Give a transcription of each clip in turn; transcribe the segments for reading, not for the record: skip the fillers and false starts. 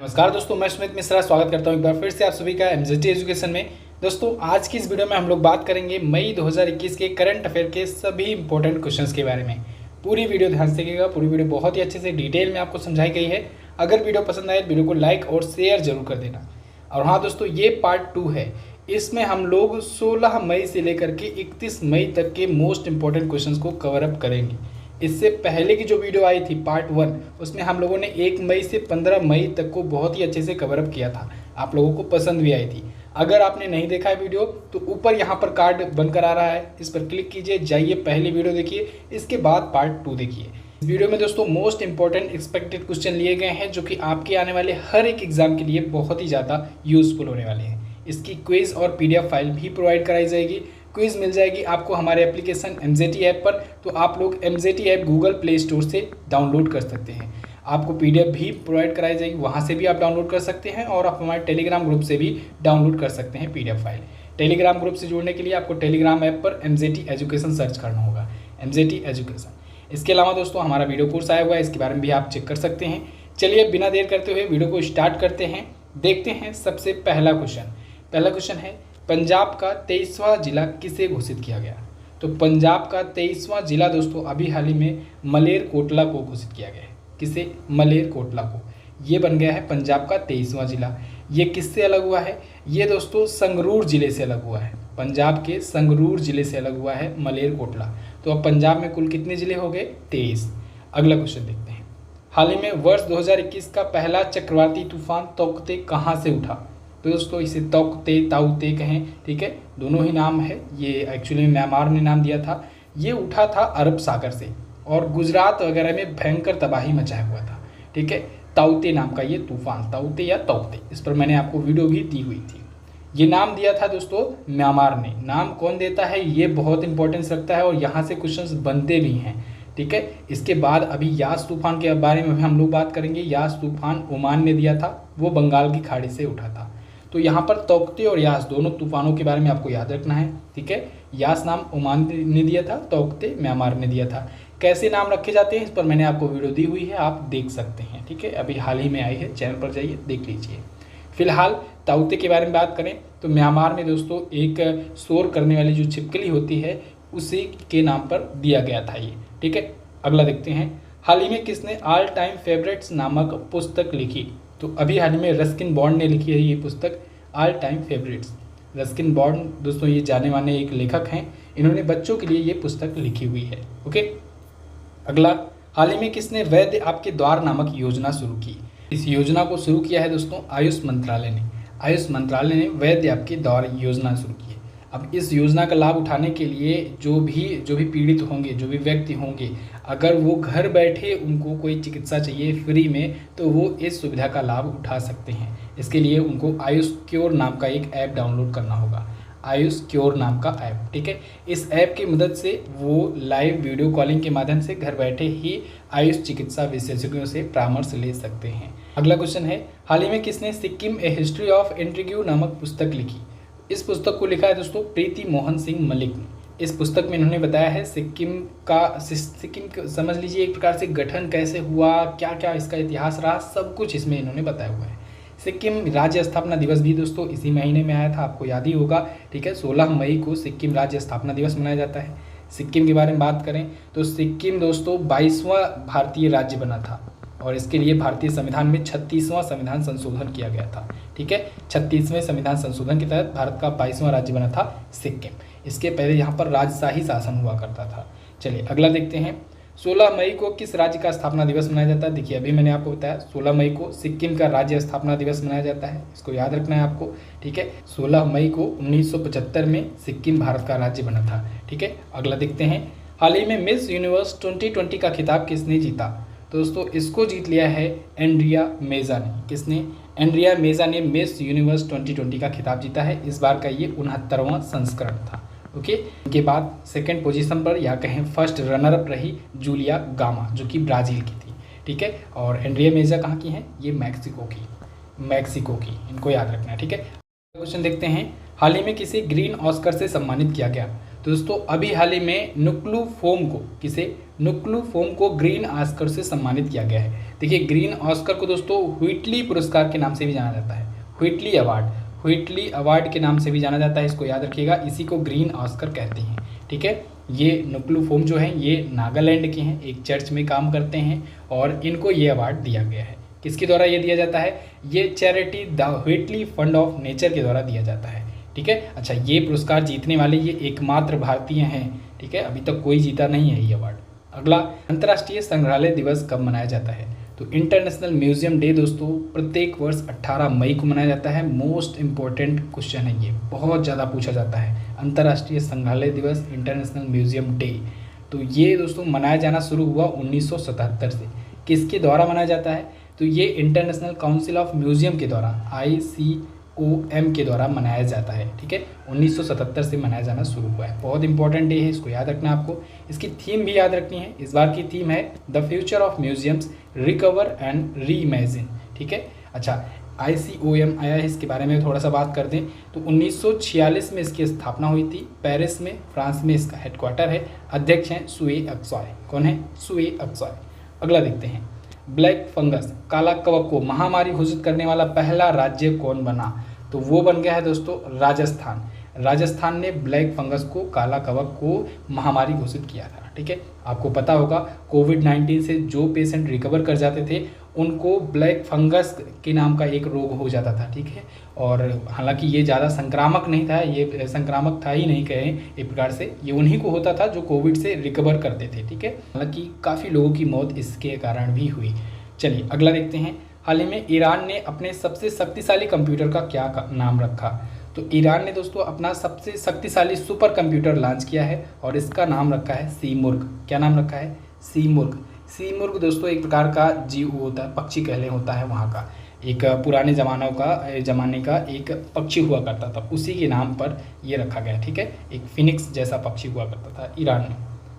नमस्कार दोस्तों, मैं स्मित मिश्रा स्वागत करता हूं एक बार फिर से आप सभी का एमजेटी एजुकेशन में। दोस्तों आज की इस वीडियो में हम लोग बात करेंगे मई 2021 के करंट अफेयर के सभी इंपॉर्टेंट क्वेश्चंस के बारे में। पूरी वीडियो ध्यान से देखिएगा, पूरी वीडियो बहुत ही अच्छे से डिटेल में आपको समझाई गई है। अगर वीडियो पसंद आए वीडियो को लाइक और शेयर जरूर कर देना। और हाँ दोस्तों, ये पार्ट 2 है। इसमें हम लोग 16 मई से लेकर के 31 मई तक के मोस्ट इंपॉर्टेंट क्वेश्चंस को कवर अप करेंगे। इससे पहले की जो वीडियो आई थी पार्ट 1, उसमें हम लोगों ने 1 मई से 15 मई तक को बहुत ही अच्छे से कवर अप किया था। आप लोगों को पसंद भी आई थी। अगर आपने नहीं देखा है वीडियो तो ऊपर यहाँ पर कार्ड बनकर आ रहा है, इस पर क्लिक कीजिए, जाइए पहली वीडियो देखिए, इसके बाद पार्ट 2 देखिए। इस वीडियो में दोस्तों मोस्ट इंपॉर्टेंट एक्सपेक्टेड क्वेश्चन लिए गए हैं जो कि आपके आने वाले हर एक एग्जाम के लिए बहुत ही ज़्यादा यूजफुल होने वाले हैं। इसकी क्विज और पीडीएफ फाइल भी प्रोवाइड कराई जाएगी। क्विज मिल जाएगी आपको हमारे एप्लीकेशन एमजेटी ऐप पर, तो आप लोग MJT app Google play store से डाउनलोड कर सकते हैं। आपको पीडीएफ भी प्रोवाइड कराई जाएगी, वहाँ से भी आप डाउनलोड कर सकते हैं और आप हमारे टेलीग्राम ग्रुप से भी डाउनलोड कर सकते हैं पीडीएफ फाइल। टेलीग्राम ग्रुप से जुड़ने के लिए आपको टेलीग्राम ऐप पर एमजेटी एजुकेशन सर्च करना होगा, एमजेटी एजुकेशन। इसके अलावा दोस्तों हमारा वीडियो कोर्स आया हुआ है, इसके बारे में भी आप चेक कर सकते हैं। चलिए बिना देर करते हुए वीडियो को स्टार्ट करते हैं। देखते हैं सबसे पहला क्वेश्चन है, पंजाब का 23वां जिला किसे घोषित किया गया? तो पंजाब का 23वां जिला दोस्तों अभी हाल ही में मलेरकोटला को घोषित किया गया है। किसे? मलेरकोटला को। ये बन गया है पंजाब का 23वां जिला। ये किससे अलग हुआ है? ये दोस्तों संगरूर जिले से अलग हुआ है। पंजाब के संगरूर जिले से अलग हुआ है मलेरकोटला। तो अब पंजाब में कुल कितने जिले हो गए? 23। अगला क्वेश्चन देखते हैं। हाल ही में वर्ष 2021 का पहला चक्रवाती तूफान तौकते कहाँ से उठा? तो दोस्तों इसे तौकते ताउते कहें, ठीक है, दोनों ही नाम है। ये एक्चुअली म्यांमार ने नाम दिया था। ये उठा था अरब सागर से और गुजरात वगैरह में भयंकर तबाही मचाया हुआ था, ठीक है। ताउते नाम का ये तूफान, ताउते या तौकते, इस पर मैंने आपको वीडियो भी दी हुई थी। ये नाम दिया था दोस्तों म्यांमार ने। नाम कौन देता है ये बहुत इंपॉर्टेंस रखता है और यहाँ से क्वेश्चंस बनते भी हैं, ठीक है। इसके बाद अभी यास तूफान के बारे में भी हम लोग बात करेंगे। यास तूफान ओमान ने दिया था, वो बंगाल की खाड़ी से उठा था। तो यहाँ पर तौकते और यास दोनों तूफानों के बारे में आपको याद रखना है, ठीक है। यास नाम ओमान ने दिया था, तौकते म्यांमार ने दिया था। कैसे नाम रखे जाते हैं इस पर मैंने आपको वीडियो दी हुई है, आप देख सकते हैं, ठीक है। अभी हाल ही में आई है, चैनल पर जाइए देख लीजिए। फिलहाल ताउते के बारे में बात करें तो म्यांमार में दोस्तों एक शोर करने वाली जो छिपकली होती है उसी के नाम पर दिया गया था ये, ठीक है। अगला देखते हैं। हाल ही में किसने ऑल टाइम फेवरेट्स नामक पुस्तक लिखी? तो अभी हाल ही में रस्किन बॉन्ड ने लिखी है ये पुस्तक all time favourites. Ruskin bond दोस्तों ये जाने माने एक लेखक हैं, इन्होंने बच्चों के लिए ये पुस्तक लिखी हुई है, ओके। अगला, हाल ही में किसने वैद्य आपके द्वार नामक योजना शुरू की? इस योजना को शुरू किया है दोस्तों आयुष मंत्रालय ने। आयुष मंत्रालय ने वैद्य आपके द्वार योजना शुरू की है। अब इस योजना का लाभ उठाने के लिए जो भी पीड़ित होंगे, जो भी व्यक्ति होंगे, अगर वो घर बैठे उनको कोई चिकित्सा चाहिए फ्री में, तो वो इस सुविधा का लाभ उठा सकते हैं। इसके लिए उनको आयुष क्योर नाम का एक ऐप डाउनलोड करना होगा, आयुष क्योर नाम का ऐप, ठीक है। इस ऐप की मदद से वो लाइव वीडियो कॉलिंग के माध्यम से घर बैठे ही आयुष चिकित्सा विशेषज्ञों से परामर्श ले सकते हैं। अगला क्वेश्चन है, हाल ही में किसने सिक्किम ए हिस्ट्री ऑफ इंट्रिग्यू नामक पुस्तक लिखी? इस पुस्तक को लिखा है दोस्तों प्रीति मोहन सिंह मलिक ने। इस पुस्तक में इन्होंने बताया है सिक्किम समझ लीजिए एक प्रकार से गठन कैसे हुआ, क्या क्या इसका इतिहास रहा, सब कुछ इसमें इन्होंने बताया हुआ है। सिक्किम राज्य स्थापना दिवस भी दोस्तों इसी महीने में आया था, आपको याद ही होगा, ठीक है। 16 मई को सिक्किम राज्य स्थापना दिवस मनाया जाता है। सिक्किम के बारे में बात करें तो सिक्किम दोस्तों 22वां भारतीय राज्य बना था और इसके लिए भारतीय संविधान में 36वां संविधान संशोधन किया गया था, ठीक है। 36वें संविधान संशोधन के तहत भारत का 22वां राज्य बना था सिक्किम। इसके पहले यहाँ पर राजशाही शासन हुआ करता था। चलिए अगला देखते हैं। 16 मई को किस राज्य का स्थापना दिवस मनाया जाता है? देखिए अभी मैंने आपको बताया 16 मई को सिक्किम का राज्य स्थापना दिवस मनाया जाता है, इसको याद रखना है आपको, ठीक है। 16 मई को 1975 में सिक्किम भारत का राज्य बना था, ठीक है। अगला देखते हैं। हाल ही में मिस यूनिवर्स 2020 का खिताब किसने जीता? दोस्तों इसको जीत लिया है एंड्रिया मेजा ने। किसने? एंड्रिया मेजा ने मिस यूनिवर्स 2020 का खिताब जीता है। इस बार का ये 69वां संस्करण था, ओके। इनके बाद सेकंड पोजीशन पर या कहें फर्स्ट रनर अप रही जूलिया गामा, जो कि ब्राज़ील की थी, ठीक है। और एंड्रिया मेजा कहाँ की हैं? ये मैक्सिको की, इनको याद रखना है, ठीक है। क्वेश्चन देखते हैं। हाल ही में किसे ग्रीन ऑस्कर से सम्मानित किया गया? तो दोस्तों अभी हाल ही में नुक्लू फोम को ग्रीन ऑस्कर से सम्मानित किया गया है। देखिए ग्रीन ऑस्कर को दोस्तों व्हिटली पुरस्कार के नाम से भी जाना जाता है, व्हिटली अवार्ड के नाम से भी जाना जाता है, इसको याद रखिएगा, इसी को ग्रीन ऑस्कर कहते हैं। ठीक है, ये नुक्लू फोम जो है ये नागालैंड के हैं, एक चर्च में काम करते हैं और इनको ये अवार्ड दिया गया है। किसके द्वारा ये दिया जाता है? ये charity the Whitley fund of nature के द्वारा दिया जाता है। ठीक है, अच्छा ये पुरस्कार जीतने वाले ये एकमात्र भारतीय हैं। ठीक है, अभी तक कोई जीता नहीं है ये अवार्ड। अगला, अंतर्राष्ट्रीय संग्रहालय दिवस कब मनाया जाता है? तो इंटरनेशनल म्यूजियम डे दोस्तों प्रत्येक वर्ष 18 मई को मनाया जाता है। मोस्ट इम्पोर्टेंट क्वेश्चन है, ये बहुत ज़्यादा पूछा जाता है। अंतर्राष्ट्रीय संग्रहालय दिवस, इंटरनेशनल म्यूजियम डे, तो ये दोस्तों मनाया जाना शुरू हुआ 1977 से। किसके द्वारा मनाया जाता है? तो ये इंटरनेशनल काउंसिल ऑफ म्यूजियम के द्वारा, ICOM के द्वारा मनाया जाता है। ठीक है, 1977 से मनाया जाना शुरू हुआ है। बहुत इंपॉर्टेंट डे है, इसको याद रखना है आपको। इसकी थीम भी याद रखनी है। इस बार की थीम है the future of museums, recover and reimagine. ठीक है, अच्छा ICOM आया है, इसके बारे में थोड़ा सा बात कर दें तो 1946 में इसकी स्थापना हुई थी। पेरिस में, फ्रांस में इसका हेडक्वार्टर है। अध्यक्ष हैं सुए अक्सॉय। कौन है? सुए अक्सॉय। अगला देखते हैं, ब्लैक फंगस, काला कवक को महामारी घोषित करने वाला पहला राज्य कौन बना? तो वो बन गया है दोस्तों राजस्थान। राजस्थान ने ब्लैक फंगस को, काला कवक को महामारी घोषित किया था। ठीक है, आपको पता होगा कोविड-19 से जो पेशेंट रिकवर कर जाते थे उनको ब्लैक फंगस के नाम का एक रोग हो जाता था। ठीक है, और हालांकि ये ज़्यादा संक्रामक नहीं था, ये संक्रामक था ही नहीं कहें एक प्रकार से, ये उन्हीं को होता था जो कोविड से रिकवर करते थे। ठीक है, हालांकि काफ़ी लोगों की मौत इसके कारण भी हुई। चलिए अगला देखते हैं, हाल ही में ईरान ने अपने सबसे शक्तिशाली कंप्यूटर का क्या नाम रखा? तो ईरान ने दोस्तों अपना सबसे शक्तिशाली सुपर कंप्यूटर लॉन्च किया है और इसका नाम रखा है सीमुर्ग। क्या नाम रखा है? सीमुर्ग। सीमुर्ग दोस्तों एक प्रकार का जीव होता है, पक्षी कहले होता है वहाँ का, एक पुराने ज़माने का एक पक्षी हुआ करता था, उसी के नाम पर ये रखा गया। ठीक है, एक फिनिक्स जैसा पक्षी हुआ करता था ईरान में।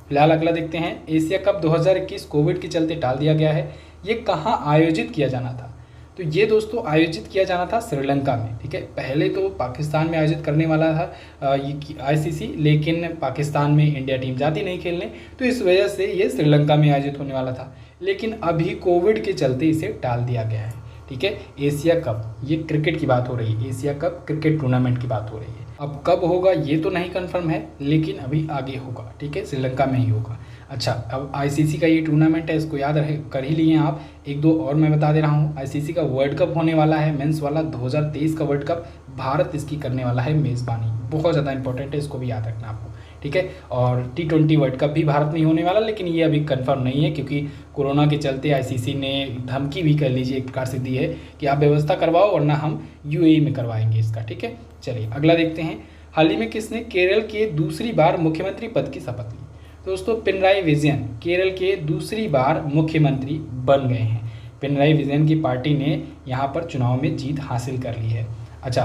फिलहाल अगला देखते हैं, एशिया कप 2021 कोविड के चलते टाल दिया गया है। ये कहाँ आयोजित किया जाना था? तो ये दोस्तों आयोजित किया जाना था श्रीलंका में। ठीक है, पहले तो पाकिस्तान में आयोजित करने वाला था ये ICC, लेकिन पाकिस्तान में इंडिया टीम जाती नहीं खेलने, तो इस वजह से ये श्रीलंका में आयोजित होने वाला था, लेकिन अभी कोविड के चलते इसे टाल दिया गया है। ठीक है, एशिया कप, ये क्रिकेट की बात हो रही है, एशिया कप क्रिकेट टूर्नामेंट की बात हो रही है। अब कब होगा ये तो नहीं कंफर्म है, लेकिन अभी आगे होगा। ठीक है, श्रीलंका में ही होगा। अच्छा, अब ICC का ये टूर्नामेंट है, इसको याद कर ही लिए आप। एक दो और मैं बता दे रहा हूँ, ICC का वर्ल्ड कप होने वाला है, मेंस वाला 2023 का वर्ल्ड कप, भारत इसकी करने वाला है मेज़बानी। बहुत ज़्यादा इंपॉर्टेंट है, इसको भी याद रखना आपको। ठीक है, और T20 वर्ल्ड कप भी भारत में ही होने वाला, लेकिन ये अभी कंफर्म नहीं है क्योंकि कोरोना के चलते ICC ने धमकी भी कर लीजिए एक प्रकार से दी है कि आप व्यवस्था करवाओ वरना हम UAE में करवाएंगे इसका। ठीक है, चलिए अगला देखते हैं, हाल ही में किसने केरल के दूसरी बार मुख्यमंत्री पद की शपथ ली? दोस्तों पिनराई विजयन केरल के दूसरी बार मुख्यमंत्री बन गए हैं। पिनराई विजयन की पार्टी ने यहाँ पर चुनाव में जीत हासिल कर ली है। अच्छा,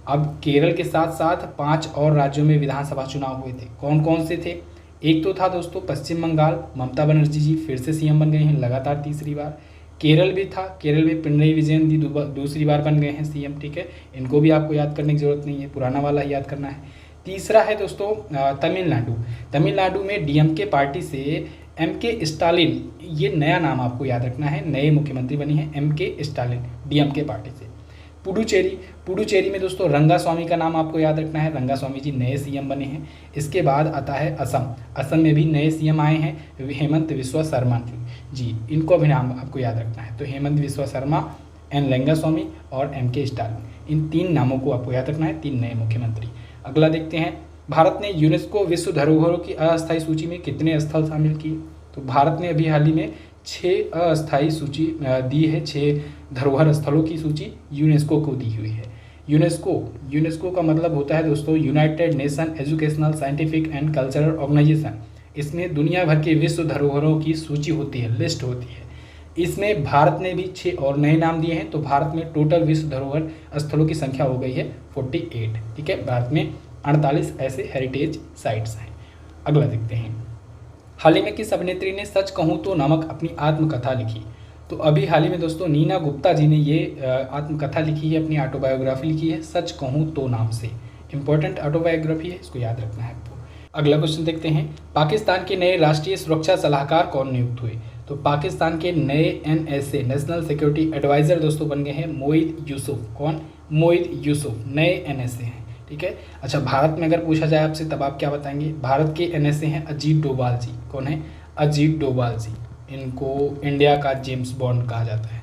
अब केरल के साथ साथ 5 और राज्यों में विधानसभा चुनाव हुए थे। कौन कौन से थे? एक तो था दोस्तों पश्चिम बंगाल, ममता बनर्जी जी फिर से CM बन गए हैं लगातार तीसरी बार। केरल भी था, केरल में पिनराई विजयन जी दूसरी बार बन गए हैं CM। ठीक है, इनको भी आपको याद करने की जरूरत नहीं है, पुराना वाला ही याद करना है। तीसरा है दोस्तों तमिलनाडु में DMK पार्टी से MK स्टालिन, ये नया नाम आपको याद रखना है, नए मुख्यमंत्री बनी है MK स्टालिन DMK पार्टी से। पुडुचेरी में दोस्तों रंगास्वामी का नाम आपको याद रखना है, रंगास्वामी जी नए CM बने हैं। इसके बाद आता है असम में भी नए CM आए हैं, हेमंत बिस्वा शर्मा जी, इनको भी नाम आपको याद रखना है। तो हेमंत बिस्वा शर्मा, N रंगास्वामी और MK स्टालिन, इन 3 नामों को आपको याद रखना है, 3 नए मुख्यमंत्री। अगला देखते हैं, भारत ने यूनेस्को विश्व धरोहरों की अस्थायी सूची में कितने स्थल शामिल किए? तो भारत ने अभी हाल ही में 6 अस्थायी सूची दी है, 6 धरोहर स्थलों की सूची यूनेस्को को दी हुई है। यूनेस्को का मतलब होता है दोस्तों United Nation educational scientific and cultural organization. इसमें दुनिया भर के विश्व धरोहरों की सूची होती है, लिस्ट होती है। इसमें भारत ने भी 6 और नए नाम दिए हैं, तो भारत में टोटल विश्व धरोहर स्थलों की संख्या हो गई है 48। ठीक है, भारत में 48 ऐसे हेरिटेज साइट्स हैं। अगला देखते हैं, हाल ही में किस अभिनेत्री ने सच कहूँ तो नामक अपनी आत्मकथा लिखी? तो अभी हाल ही में दोस्तों नीना गुप्ता जी ने ये आत्मकथा लिखी है, अपनी ऑटोबायोग्राफी लिखी है, सच कहूँ तो नाम से। इंपॉर्टेंट ऑटोबायोग्राफी है, इसको याद रखना है आपको। अगला क्वेश्चन देखते हैं, पाकिस्तान के नए राष्ट्रीय सुरक्षा सलाहकार कौन नियुक्त हुए? तो पाकिस्तान के नए NSA नेशनल सिक्योरिटी एडवाइज़र दोस्तों बन गए हैं मोहित यूसुफ। कौन? मोहित यूसुफ नए NSA हैं, ठीक है। अच्छा, भारत में अगर पूछा जाए आपसे तब आप क्या बताएंगे? भारत के NSA हैं अजीत डोभाल जी। कौन है? अजीत डोभाल जी। इनको इंडिया का जेम्स बॉन्ड कहा जाता है।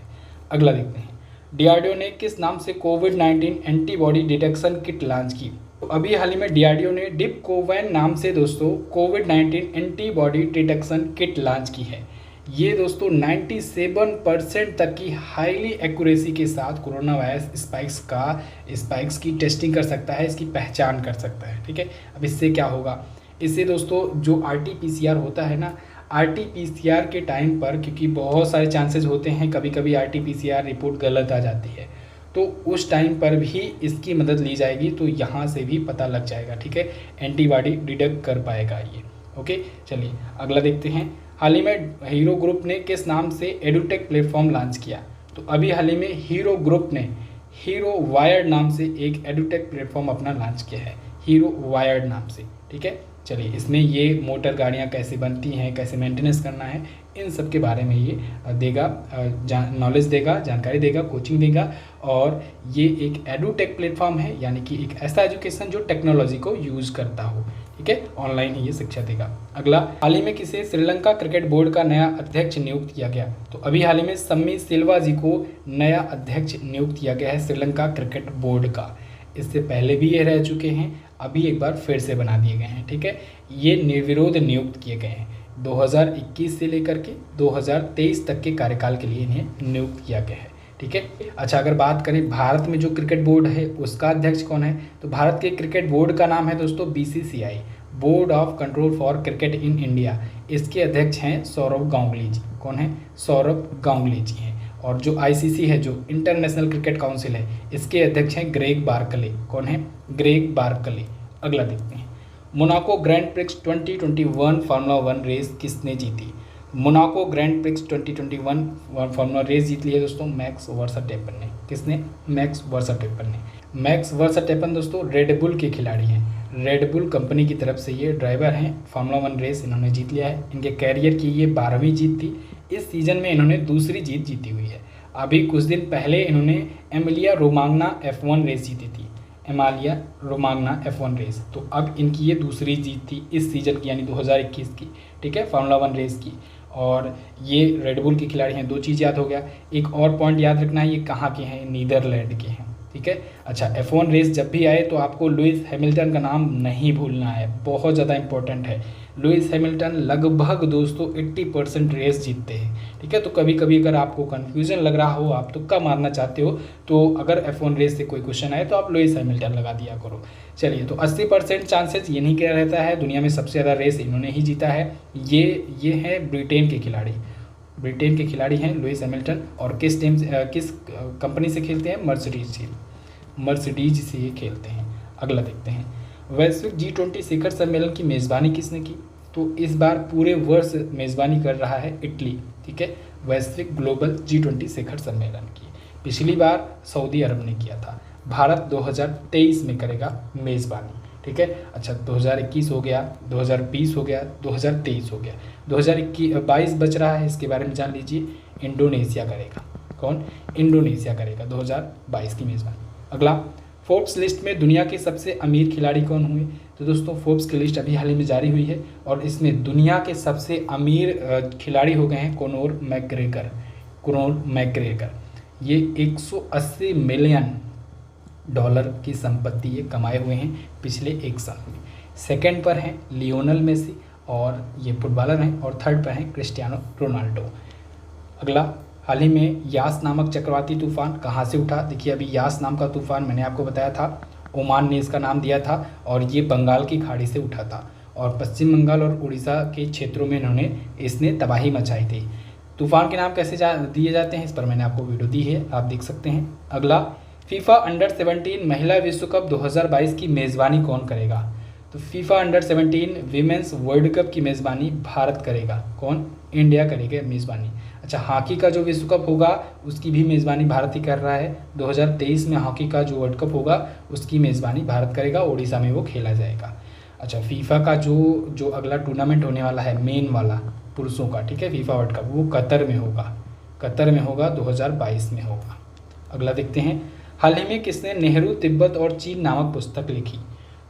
अगला देखते हैं, DRDO ने किस नाम से कोविड-19 एंटीबॉडी डिटेक्शन किट लॉन्च की? तो अभी हाल ही में DRDO ने डिपकोवैन नाम से दोस्तों कोविड-19 एंटीबॉडी डिटेक्शन किट लॉन्च की है। ये दोस्तों 97% तक की हाईली एक्यूरेसी के साथ कोरोना वायरस स्पाइक्स की टेस्टिंग कर सकता है, इसकी पहचान कर सकता है, ठीक है। अब इससे क्या होगा? इससे दोस्तों जो RT-PCR होता है ना, RT-PCR के टाइम पर, क्योंकि बहुत सारे चांसेस होते हैं, कभी कभी RT-PCR रिपोर्ट गलत आ जाती है, तो उस टाइम पर भी इसकी मदद ली जाएगी, तो यहाँ से भी पता लग जाएगा, ठीक है। एंटीबॉडी डिटेक्ट कर पाएगा ये। ओके, चलिए अगला देखते हैं, हाल ही में हीरो ग्रुप ने किस नाम से एडुटेक प्लेटफॉर्म लॉन्च किया? तो अभी हाल ही में हीरो ग्रुप ने हीरो वायर्ड नाम से एक एडुटेक प्लेटफॉर्म अपना लॉन्च किया है, हीरो वायर्ड नाम से, ठीक है। चलिए, इसमें ये मोटर गाड़ियाँ कैसे बनती हैं, कैसे मेंटेनेंस करना है, इन सब के बारे में ये देगा, नॉलेज देगा, जानकारी देगा, कोचिंग देगा। और ये एक एडुटेक प्लेटफॉर्म है, यानी कि एक ऐसा एजुकेशन जो टेक्नोलॉजी को यूज़ करता हो, ठीक है। ऑनलाइन ही ये शिक्षा देगा। अगला, हाल ही में किसे श्रीलंका क्रिकेट बोर्ड का नया अध्यक्ष नियुक्त किया गया? तो अभी हाल ही में सम्मी सिल्वा जी को नया अध्यक्ष नियुक्त किया गया है श्रीलंका क्रिकेट बोर्ड का। इससे पहले भी ये रह चुके हैं, अभी एक बार फिर से बना दिए गए हैं, ठीक है। ये निर्विरोध नियुक्त किए गए हैं। 2021 से लेकर के 2023 तक के कार्यकाल के लिए इन्हें नियुक्त किया गया है, ठीक है। अच्छा, अगर बात करें भारत में जो क्रिकेट बोर्ड है उसका अध्यक्ष कौन है? तो भारत के क्रिकेट बोर्ड का नाम है दोस्तों BCCI, board of control for cricket in India. इसके अध्यक्ष हैं सौरव गांगुली जी। कौन है? सौरव गांगुली जी हैं। और जो ICC है, जो इंटरनेशनल क्रिकेट काउंसिल है, इसके अध्यक्ष हैं ग्रेग बार्कले। कौन है? Greg Barclay. अगला देखते हैं, Monaco Grand Prix 2021 formula 1 race किसने जीती? Monaco Grand Prix 2021 formula race जीत लिया दोस्तों मैक्स वर्स्टैपेन ने। किसने? मैक्स वर्स्टैपेन ने। मैक्स वर्स्टैपेन दोस्तों रेडबुल के खिलाड़ी हैं, रेडबुल कंपनी की तरफ से ये ड्राइवर हैं। फार्मूला 1 रेस इन्होंने जीत लिया है। इनके कैरियर की ये 12वीं जीत थी। इस सीज़न में इन्होंने दूसरी जीत जीती हुई है। अभी कुछ दिन पहले इन्होंने एमिलिया रोमांगना F1 रेस जीती थी, एमालिया रोमांगना F1 रेस। तो अब इनकी ये दूसरी जीत थी इस सीज़न की, यानी 2021 की, ठीक है, फार्मूला 1 रेस की। और ये रेडबुल के खिलाड़ी हैं। 2 चीज़ याद हो गया। एक और पॉइंट याद रखना है, ये कहाँ के हैं? नीदरलैंड के हैं, ठीक है। अच्छा, F1 रेस जब भी आए तो आपको लुइस हैमिल्टन का नाम नहीं भूलना है, बहुत ज़्यादा इंपॉर्टेंट है। लुइस हैमिल्टन लगभग दोस्तों 80% रेस जीतते हैं, ठीक है। तो कभी कभी अगर आपको कन्फ्यूजन लग रहा हो, आप तुक्का मारना चाहते हो, तो अगर F1 रेस से कोई क्वेश्चन आए तो आप लुइस हैमिल्टन लगा दिया करो। चलिए, तो 80% चांसेस इन्हीं का रहता है। दुनिया में सबसे ज़्यादा रेस इन्होंने ही जीता है। ये है ब्रिटेन के खिलाड़ी, ब्रिटेन के खिलाड़ी हैं लुइस हैमिल्टन। और किस कंपनी से खेलते हैं? मर्सिडीज से ये खेलते हैं। अगला देखते हैं, वैश्विक G20 शिखर सम्मेलन की मेज़बानी किसने की? तो इस बार पूरे वर्ष मेज़बानी कर रहा है इटली, ठीक है। वैश्विक ग्लोबल G20 शिखर सम्मेलन की पिछली बार सऊदी अरब ने किया था। भारत 2023 में करेगा मेज़बानी, ठीक है। अच्छा, 2021 हो गया, 2020 हो गया, 2023 हो गया, 2022 बच रहा है, इसके बारे में जान लीजिए। इंडोनेशिया करेगा। कौन? इंडोनेशिया करेगा 2022 की मेज़बानी। अगला, फोर्ब्स लिस्ट में दुनिया के सबसे अमीर खिलाड़ी कौन हुए? तो दोस्तों फोर्ब्स की लिस्ट अभी हाल ही में जारी हुई है और इसमें दुनिया के सबसे अमीर खिलाड़ी हो गए हैं कोनोर मैकग्रेगर। ये 180 मिलियन डॉलर की संपत्ति ये कमाए हुए हैं पिछले 1 साल में। सेकंड पर हैं लियोनल मेसी और ये फुटबॉलर हैं, और थर्ड पर हैं क्रिस्टियानो रोनाल्डो। अगला, हाल ही में यास नामक चक्रवाती तूफान कहाँ से उठा? देखिए, अभी यास नाम का तूफान मैंने आपको बताया था, ओमान ने इसका नाम दिया था और ये बंगाल की खाड़ी से उठा था और पश्चिम बंगाल और उड़ीसा के क्षेत्रों में इसने तबाही मचाई थी। तूफान के नाम कैसे दिए जाते हैं, इस पर मैंने आपको वीडियो दी है, आप देख सकते हैं। अगला, फीफा अंडर 17 महिला विश्व कप 2022 की मेज़बानी कौन करेगा? तो FIFA under 17 women's world cup की मेज़बानी भारत करेगा। कौन? इंडिया करेगा मेज़बानी। अच्छा, हॉकी का जो विश्व कप होगा उसकी भी मेज़बानी भारत ही कर रहा है। 2023 में हॉकी का जो वर्ल्ड कप होगा उसकी मेज़बानी भारत करेगा, ओडिशा में वो खेला जाएगा। अच्छा, फीफा का जो अगला टूर्नामेंट होने वाला है मेन वाला पुरुषों का, ठीक है, फीफा वर्ल्ड कप, वो कतर में होगा, कतर में होगा, 2022 में होगा। अगला देखते हैं, हाल ही में किसने नेहरू तिब्बत और चीन नामक पुस्तक लिखी?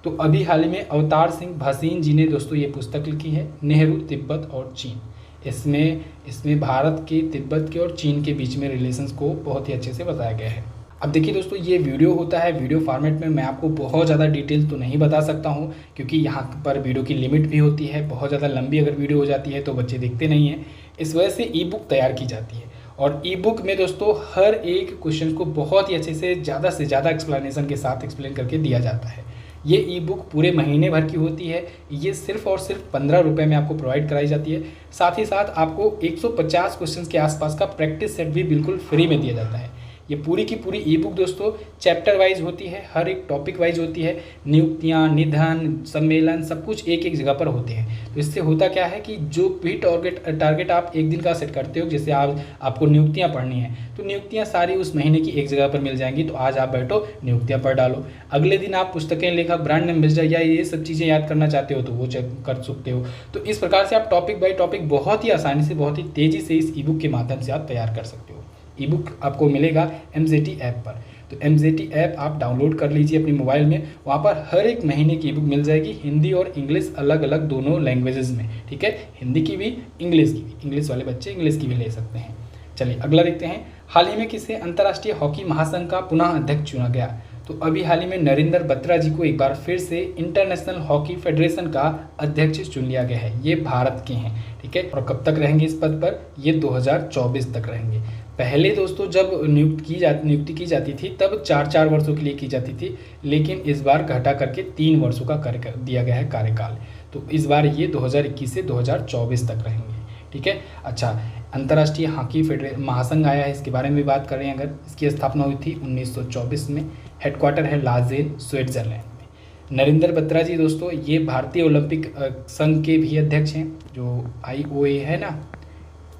तो अभी हाल ही में अवतार सिंह भसीन जी ने दोस्तों ये पुस्तक लिखी है, नेहरू तिब्बत और चीन। इसमें भारत के, तिब्बत के और चीन के बीच में रिलेशंस को बहुत ही अच्छे से बताया गया है। अब देखिए दोस्तों, ये वीडियो होता है वीडियो फॉर्मेट में, मैं आपको बहुत ज़्यादा डिटेल तो नहीं बता सकता हूँ, क्योंकि यहाँ पर वीडियो की लिमिट भी होती है। बहुत ज़्यादा लंबी अगर वीडियो हो जाती है तो बच्चे देखते नहीं हैं, इस वजह से ई बुक तैयार की जाती है। और ई बुक में दोस्तों हर एक क्वेश्चन को बहुत ही अच्छे से ज़्यादा एक्सप्लेनेशन के साथ एक्सप्लेन करके दिया जाता है। ये ई बुक पूरे महीने भर की होती है। ये सिर्फ और सिर्फ 15 रुपये में आपको प्रोवाइड कराई जाती है। साथ ही साथ आपको 150 क्वेश्चन के आसपास का प्रैक्टिस सेट भी बिल्कुल फ्री में दिया जाता है। ये पूरी की पूरी ई बुक दोस्तों चैप्टर वाइज होती है, हर एक टॉपिक वाइज होती है। नियुक्तियाँ, निधन, सम्मेलन, सब कुछ एक एक जगह पर होते हैं। तो इससे होता क्या है कि जो भी टारगेट आप एक दिन का सेट करते हो, जैसे आपको नियुक्तियाँ पढ़नी है, तो नियुक्तियाँ सारी उस महीने की एक जगह पर मिल जाएंगी। तो आज आप बैठो, नियुक्तियाँ पढ़ डालो। अगले दिन आप पुस्तकें, लेखक, ब्रांड एम्बेसडर या ये सब चीज़ें याद करना चाहते हो तो वो चेक कर सकते हो। तो इस प्रकार से आप टॉपिक बाई टॉपिक बहुत ही आसानी से, बहुत ही तेज़ी से इस ई बुक के माध्यम से आप तैयार कर सकते हो। ई बुक आपको मिलेगा MZT ऐप पर। तो MZT ऐप आप डाउनलोड कर लीजिए अपने मोबाइल में। वहाँ पर हर एक महीने की ई बुक मिल जाएगी, हिंदी और इंग्लिश अलग अलग दोनों लैंग्वेजेस में, ठीक है, हिंदी की भी, इंग्लिश की भी। इंग्लिश वाले बच्चे इंग्लिश की भी ले सकते हैं। चलिए अगला देखते हैं, हाल ही में किसे अंतर्राष्ट्रीय हॉकी महासंघ का पुनः अध्यक्ष चुना गया? तो अभी हाल ही में नरेंद्र बत्रा जी को एक बार फिर से इंटरनेशनल हॉकी फेडरेशन का अध्यक्ष चुन लिया गया है। ये भारत के हैं, ठीक है, और कब तक रहेंगे इस पद पर? ये 2024 तक रहेंगे। पहले दोस्तों जब नियुक्ति की जाती थी तब 4 वर्षों के लिए की जाती थी, लेकिन इस बार घटा करके 3 वर्षों का दिया गया है कार्यकाल। तो इस बार ये 2021 से 2024 तक रहेंगे, ठीक है। अच्छा, अंतर्राष्ट्रीय हॉकी फेडरेशन महासंघ आया है, इसके बारे में भी बात करें अगर। इसकी स्थापना हुई थी 1924 में। हेडक्वार्टर है लाजेन, स्विट्जरलैंड में। नरेंद्र बत्रा जी दोस्तों ये भारतीय ओलंपिक संघ के भी अध्यक्ष हैं, जो IOA है ना,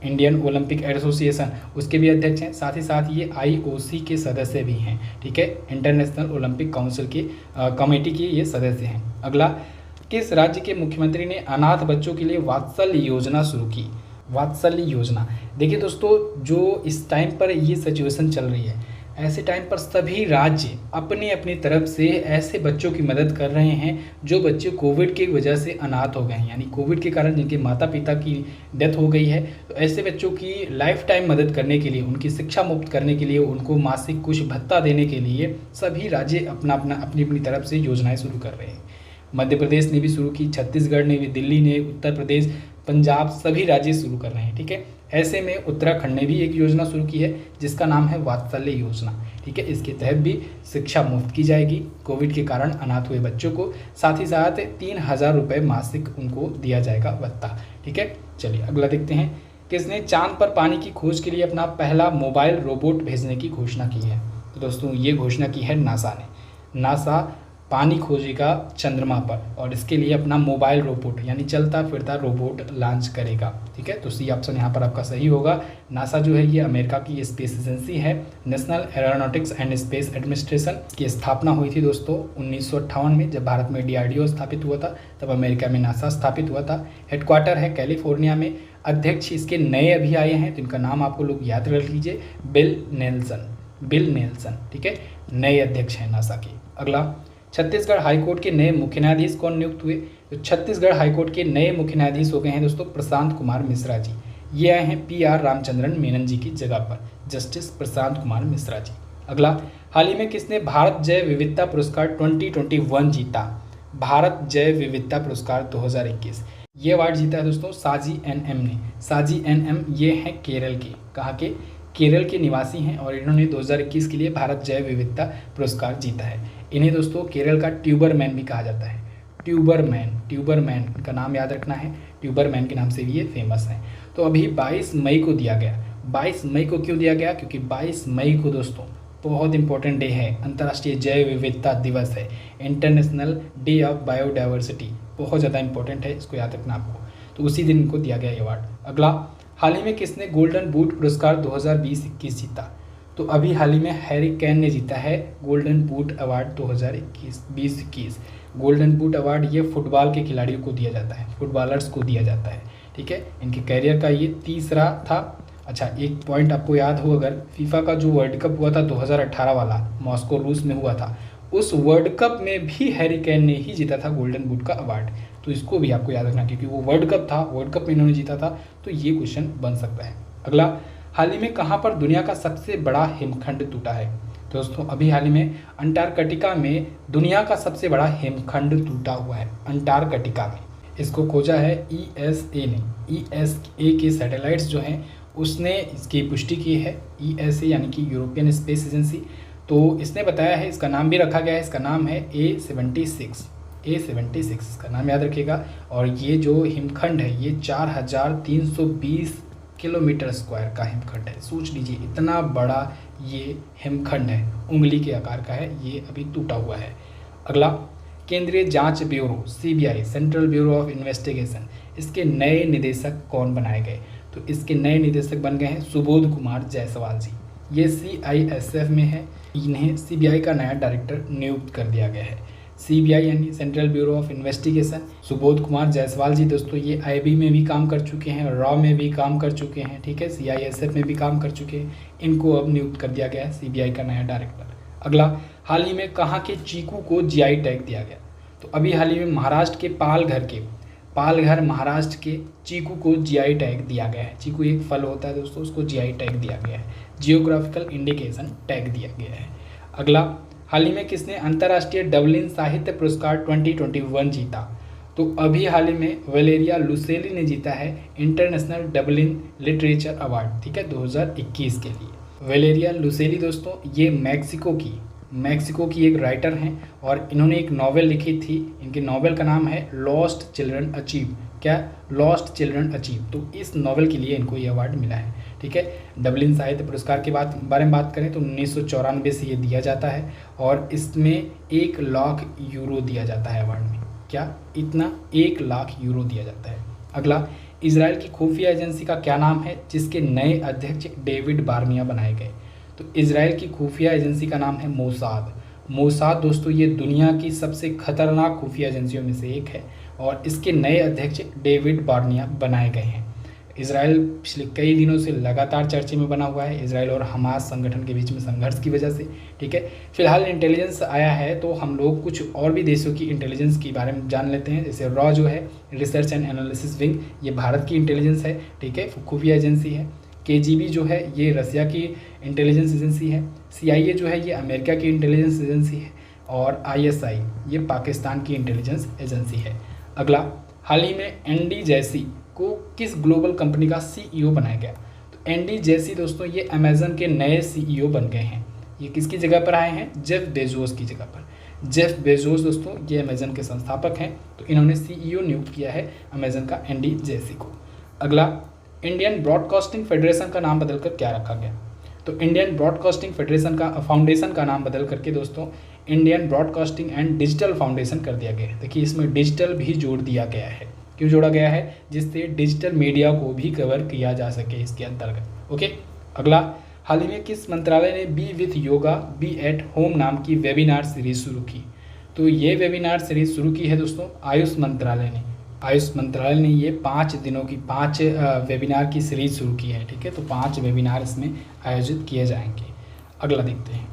इंडियन ओलंपिक एसोसिएशन, उसके भी अध्यक्ष हैं। साथ ही साथ ये IOC के सदस्य भी हैं, ठीक है, इंटरनेशनल ओलंपिक काउंसिल के कमेटी के ये सदस्य हैं। अगला, किस राज्य के मुख्यमंत्री ने अनाथ बच्चों के लिए वात्सल्य योजना शुरू की? वात्सल्य योजना, देखिए दोस्तों, जो इस टाइम पर ये सिचुएशन चल रही है, ऐसे टाइम पर सभी राज्य अपनी अपनी तरफ से ऐसे बच्चों की मदद कर रहे हैं जो बच्चे कोविड की वजह से अनाथ हो गए हैं, यानी कोविड के कारण जिनके माता पिता की डेथ हो गई है। तो ऐसे बच्चों की लाइफ टाइम मदद करने के लिए, उनकी शिक्षा मुफ्त करने के लिए, उनको मासिक कुछ भत्ता देने के लिए सभी राज्य अपनी तरफ से योजनाएँ शुरू कर रहे हैं। मध्य प्रदेश ने भी शुरू की, छत्तीसगढ़ ने भी, दिल्ली ने, उत्तर प्रदेश, पंजाब, सभी राज्य शुरू कर रहे हैं, ठीक है। ऐसे में उत्तराखंड ने भी एक योजना शुरू की है जिसका नाम है वात्सल्य योजना, ठीक है। इसके तहत भी शिक्षा मुफ्त की जाएगी कोविड के कारण अनाथ हुए बच्चों को। साथ ही साथ 3000 रुपये मासिक उनको दिया जाएगा भत्ता, ठीक है। चलिए अगला देखते हैं, किसने चांद पर पानी की खोज के लिए अपना पहला मोबाइल रोबोट भेजने की घोषणा की है? तो दोस्तों ये घोषणा की है नासा ने। नासा पानी खोजेगा चंद्रमा पर और इसके लिए अपना मोबाइल रोबोट यानी चलता फिरता रोबोट लॉन्च करेगा, ठीक है। तो सी ऑप्शन यहाँ पर आपका सही होगा। नासा जो है ये अमेरिका की स्पेस एजेंसी है, national aeronautics and space administration की स्थापना हुई थी दोस्तों 1958 में, जब भारत में DRDO स्थापित हुआ था, तब अमेरिका में नासा स्थापित हुआ था। हेडक्वार्टर है कैलिफोर्निया में। अध्यक्ष इसके नए अभी आए हैं, तो इनका नाम आपको लोग याद रख लीजिए, बिल नेल्सन, ठीक है, नए अध्यक्ष हैं नासा के। अगला, छत्तीसगढ़ हाईकोर्ट के नए मुख्य न्यायाधीश कौन नियुक्त हुए? तो छत्तीसगढ़ हाईकोर्ट के नए मुख्य न्यायाधीश हो गए हैं दोस्तों प्रशांत कुमार मिश्रा जी। ये आए हैं PR रामचंद्रन मेनन जी की जगह पर, जस्टिस प्रशांत कुमार मिश्रा जी। अगला, हाल ही में किसने भारत जैव विविधता पुरस्कार 2021 जीता? भारत जैव विविधता पुरस्कार 2021 ये अवार्ड जीता है दोस्तों साजी NM ने। साजी NM ये हैं केरल के, कहाँ के? केरल के निवासी हैं और इन्होंने 2021 के लिए भारत जैव विविधता पुरस्कार जीता है। इन्हें दोस्तों केरल का ट्यूबरमैन भी कहा जाता है। ट्यूबरमैन का नाम याद रखना है, ट्यूबरमैन के नाम से भी ये फेमस है। तो अभी 22 मई को दिया गया। 22 मई को क्यों दिया गया? क्योंकि 22 मई को दोस्तों बहुत इंपॉर्टेंट डे है, अंतर्राष्ट्रीय जैव विविधता दिवस है, इंटरनेशनल डे ऑफ बायोडाइवर्सिटी, बहुत ज़्यादा इंपॉर्टेंट है, इसको याद रखना आपको। तो उसी दिन इनको दिया गया ये अवार्ड। अगला, हाल ही में किसने गोल्डन बूट पुरस्कार 2020-21 जीता? तो अभी हाल ही में हैरी केन ने जीता है golden boot award 2021-2021। Golden boot award ये फुटबॉल के खिलाड़ियों को दिया जाता है, फुटबॉलर्स को दिया जाता है, ठीक है। इनके करियर का ये तीसरा था। अच्छा, एक पॉइंट आपको याद हो, अगर फीफा का जो वर्ल्ड कप हुआ था 2018 वाला, मॉस्को रूस में हुआ था, उस वर्ल्ड कप में भी हैरी केन ने ही जीता था गोल्डन बूट का अवार्ड। तो इसको भी आपको याद रखना, क्योंकि वो वर्ल्ड कप था, वर्ल्ड कप में इन्होंने जीता था, तो ये क्वेश्चन बन सकता है। अगला, हाल ही में कहाँ पर दुनिया का सबसे बड़ा हिमखंड टूटा है? दोस्तों अभी हाल ही में अंटार्कटिका में दुनिया का सबसे बड़ा हिमखंड टूटा हुआ है, अंटार्कटिका में। इसको खोजा है ESA ने, ESA के सैटेलाइट्स जो हैं उसने इसकी पुष्टि की है, ESA यानी कि यूरोपियन स्पेस एजेंसी। तो इसने बताया है, इसका नाम भी रखा गया है, इसका नाम है A76, इसका नाम याद रखिएगा। और ये जो हिमखंड है ये 4320 किलोमीटर स्क्वायर का हिमखंड है। सोच लीजिए इतना बड़ा ये हिमखंड है, उंगली के आकार का है, ये अभी टूटा हुआ है। अगला, केंद्रीय जांच bureau CBI, central bureau of investigation, इसके नए निदेशक कौन बनाए गए? तो इसके नए निदेशक बन गए हैं सुबोध कुमार जायसवाल जी। ये CISF में है, इन्हें CBI का नया डायरेक्टर नियुक्त कर दिया गया है। CBI यानी central bureau of investigation, Subodh Kumar Jaiswal ji दोस्तों ये IB में भी काम कर चुके हैं, रॉ में भी काम कर चुके हैं, ठीक है, CISF में भी काम कर चुके हैं। इनको अब नियुक्त कर दिया गया है CBI का नया डायरेक्टर। अगला, हाल ही में कहाँ के चीकू को GI टैग दिया गया? तो अभी हाल ही में महाराष्ट्र के पालघर महाराष्ट्र के चीकू को GI टैग दिया गया है। चीकू एक फल होता है दोस्तों, उसको GI टैग दिया गया है, जियोग्राफिकल इंडिकेशन टैग दिया गया है। अगला, हाल ही में किसने अंतर्राष्ट्रीय डबलिन साहित्य पुरस्कार 2021 जीता? तो अभी हाल ही में वेलेरिया लुसेली ने जीता है इंटरनेशनल डबलिन लिटरेचर अवार्ड, ठीक है, 2021 के लिए। वेलेरिया लुसेली दोस्तों ये मैक्सिको की एक राइटर हैं और इन्होंने एक नॉवेल लिखी थी। इनके नॉवेल का नाम है लॉस्ट चिल्ड्रन अचीव। क्या? Lost children achieve. तो इस नॉवेल के लिए इनको ये अवार्ड मिला है, ठीक है। डबलिन साहित्य पुरस्कार के बारे में बात करें तो 1994 से ये दिया जाता है और इसमें 1 लाख यूरो दिया जाता है अवार्ड में। क्या? इतना 1 लाख यूरो दिया जाता है। अगला, इजराइल की खुफिया एजेंसी का क्या नाम है जिसके नए अध्यक्ष डेविड बार्निया बनाए गए? तो इजराइल की खुफिया एजेंसी का नाम है मोसाद दोस्तों ये दुनिया की सबसे खतरनाक खुफिया एजेंसियों में से एक है और इसके नए अध्यक्ष डेविड बार्निया बनाए गए हैं। इजराइल पिछले कई दिनों से लगातार चर्चे में बना हुआ है, इजराइल और हमास संगठन के बीच में संघर्ष की वजह से, ठीक है। फिलहाल इंटेलिजेंस आया है तो हम लोग कुछ और भी देशों की इंटेलिजेंस के बारे में जान लेते हैं। जैसे रॉ जो है रिसर्च एंड एनालिसिस विंग, ये भारत की इंटेलिजेंस है, ठीक है, खुफिया एजेंसी है। KGB जो है ये रसिया की इंटेलिजेंस एजेंसी है। CIA जो है ये अमेरिका की इंटेलिजेंस एजेंसी है और ISI ये पाकिस्तान की इंटेलिजेंस एजेंसी है। अगला, हाल ही में एंडी जैसी को किस ग्लोबल कंपनी का CEO बनाया गया? तो एंडी जैसी दोस्तों ये अमेजन के नए CEO बन गए हैं। ये किसकी जगह पर आए हैं? जेफ बेजोस की जगह पर। जेफ बेजोस दोस्तों ये अमेजन के संस्थापक हैं, तो इन्होंने CEO नियुक्त किया है अमेजन का एंडी जैसी को। अगला, इंडियन ब्रॉडकास्टिंग फेडरेशन का नाम बदलकर क्या रखा गया? तो इंडियन ब्रॉडकास्टिंग फेडरेशन का फाउंडेशन का नाम बदल करके दोस्तों Indian broadcasting and digital foundation कर दिया गया है। देखिए इसमें डिजिटल भी जोड़ दिया गया है। क्यों जोड़ा गया है? जिससे डिजिटल मीडिया को भी कवर किया जा सके इसके अंतर्गत। ओके। अगला, हाल ही में किस मंत्रालय ने be with yoga be at home नाम की वेबिनार सीरीज शुरू की? तो ये वेबिनार सीरीज शुरू की है दोस्तों आयुष मंत्रालय ने ये 5 दिनों की 5 वेबिनार की सीरीज शुरू की है, ठीक है। तो 5 वेबिनार इसमें आयोजित किए जाएंगे। अगला देखते हैं,